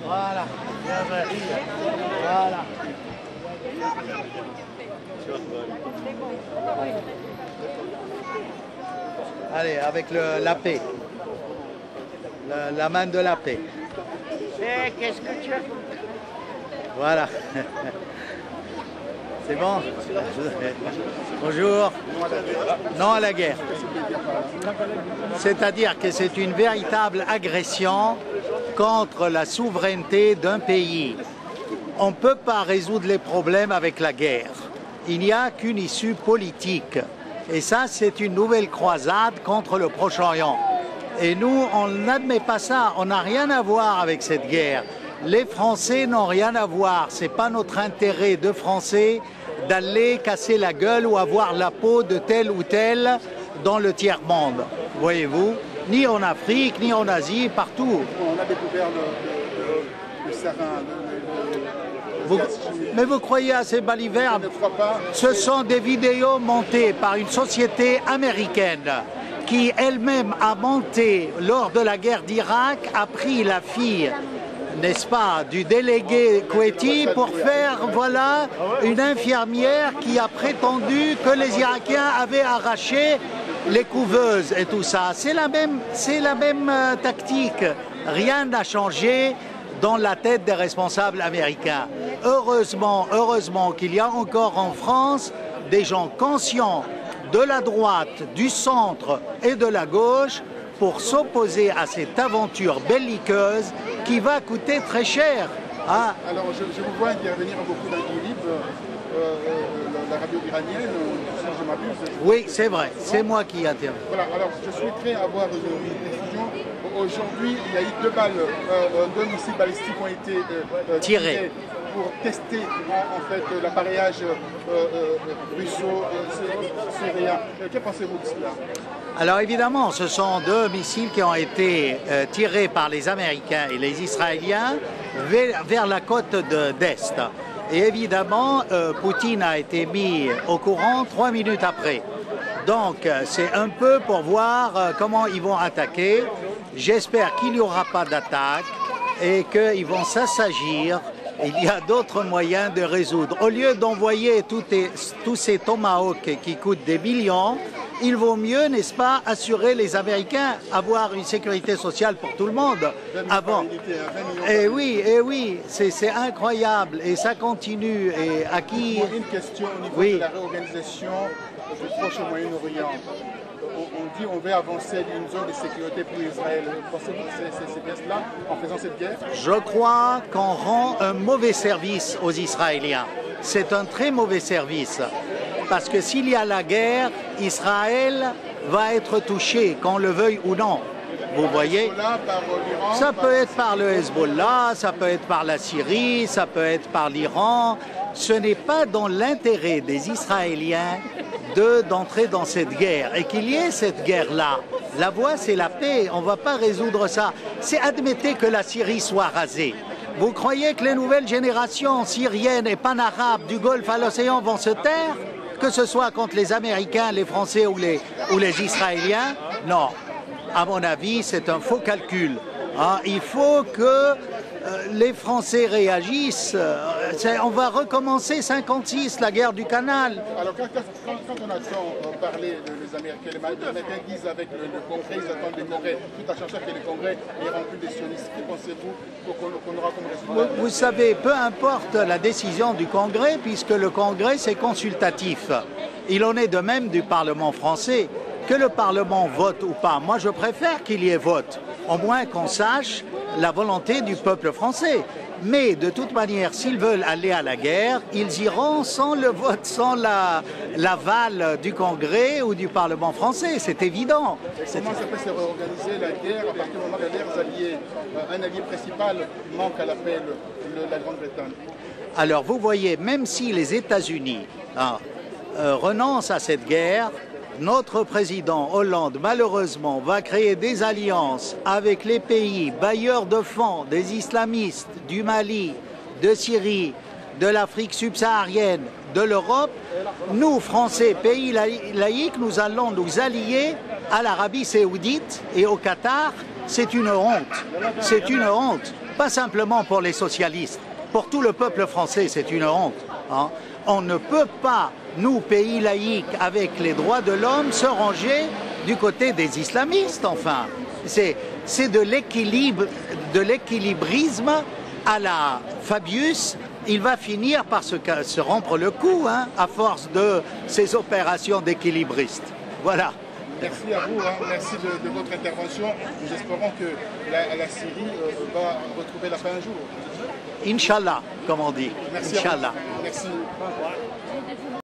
Voilà. Voilà. Allez, avec la paix. La main de la paix. Qu'est-ce que tu as? Voilà. C'est bon? Bonjour. Non à la guerre. C'est-à-dire que c'est une véritable agression contre la souveraineté d'un pays. On ne peut pas résoudre les problèmes avec la guerre. Il n'y a qu'une issue politique. Et ça, c'est une nouvelle croisade contre le Proche-Orient. Et nous, on n'admet pas ça. On n'a rien à voir avec cette guerre. Les Français n'ont rien à voir. Ce n'est pas notre intérêt de Français d'aller casser la gueule ou avoir la peau de tel ou tel dans le tiers-monde. Voyez-vous, ni en Afrique, ni en Asie, partout. On a découvert le sarin. Mais vous croyez à ces balivernes? Je ne crois pas. Ce sont des vidéos montées par une société américaine qui elle-même a monté lors de la guerre d'Irak, a pris la fille, n'est-ce pas, du délégué Kuwaiti pour faire, voilà, une infirmière qui a prétendu que les Irakiens avaient arraché les couveuses et tout ça. C'est la même tactique. Rien n'a changé dans la tête des responsables américains. Heureusement qu'il y a encore en France des gens conscients de la droite, du centre et de la gauche pour s'opposer à cette aventure belliqueuse qui va coûter très cher. Hein? Alors, je vous vois intervenir beaucoup dans l'ILIB, la radio iranienne, si je m'abuse. Oui, c'est vrai, c'est moi qui interviens. Voilà, alors je souhaiterais avoir une précision. Aujourd'hui, il y a eu 2 balles, 2 missiles balistiques ont été tirés pour tester en fait l'appareillage russo-syrien. Que pensez-vous de cela? Alors évidemment, ce sont 2 missiles qui ont été tirés par les Américains et les Israéliens vers la côte d'Est. Et évidemment, Poutine a été mis au courant 3 minutes après. Donc c'est un peu pour voir comment ils vont attaquer. J'espère qu'il n'y aura pas d'attaque et qu'ils vont s'assagir. Il y a d'autres moyens de résoudre. Au lieu d'envoyer tous ces tomahawks qui coûtent des millions, il vaut mieux, n'est-ce pas, assurer les Américains, avoir une sécurité sociale pour tout le monde. Avant. Et oui, c'est incroyable et ça continue. Et à qui... Une question au niveau de la réorganisation du Proche et Moyen-Orient. On dit qu'on veut avancer une zone de sécurité pour Israël. Pensez-vous que c'est bien cela en faisant cette guerre? Je crois qu'on rend un mauvais service aux Israéliens. C'est un très mauvais service. Parce que s'il y a la guerre, Israël va être touché, qu'on le veuille ou non. Vous voyez? Ça peut être par le Hezbollah, ça peut être par la Syrie, ça peut être par l'Iran. Ce n'est pas dans l'intérêt des Israéliens d'entrer dans cette guerre et qu'il y ait cette guerre-là. La voie, c'est la paix. On ne va pas résoudre ça. C'est admettez que la Syrie soit rasée. Vous croyez que les nouvelles générations syriennes et panarabes du Golfe à l'océan vont se taire? Que ce soit contre les Américains, les Français ou les Israéliens? Non. À mon avis, c'est un faux calcul. Hein? Il faut que les Français réagissent. On va recommencer 56, la guerre du Canal. Alors quand on attend parler des Américains, les Américains disent avec le Congrès, ils attendent le Congrès, tout à chercher que le Congrès est rempli des sionistes. Que pensez-vous qu'on aura comme résultat? Vous savez, peu importe la décision du Congrès, puisque le Congrès c'est consultatif. Il en est de même du Parlement français. Que le Parlement vote ou pas, moi je préfère qu'il y ait vote, au moins qu'on sache la volonté du peuple français. Mais de toute manière, s'ils veulent aller à la guerre, ils iront sans le vote, sans l'aval du Congrès ou du Parlement français, c'est évident. Comment ça peut se réorganiser la guerre à partir du moment où leurs alliés, un allié principal manque à l'appel, la Grande-Bretagne? Alors vous voyez, même si les États-Unis renoncent à cette guerre, notre président Hollande, malheureusement, va créer des alliances avec les pays bailleurs de fonds, des islamistes, du Mali, de Syrie, de l'Afrique subsaharienne, de l'Europe, nous, Français, pays laïcs, nous allons nous allier à l'Arabie saoudite et au Qatar. C'est une honte. C'est une honte. Pas simplement pour les socialistes. Pour tout le peuple français, c'est une honte. Hein. On ne peut pas, nous, pays laïcs, avec les droits de l'homme, se ranger du côté des islamistes, enfin. C'est de l'équilibrisme à la Fabius. Il va finir par se rompre le cou, hein, à force de ces opérations d'équilibristes. Voilà. Merci à vous, hein. Merci de votre intervention. Nous espérons que la Syrie va retrouver la paix un jour. Inch'Allah, comme on dit. Merci. Inch'Allah. Merci.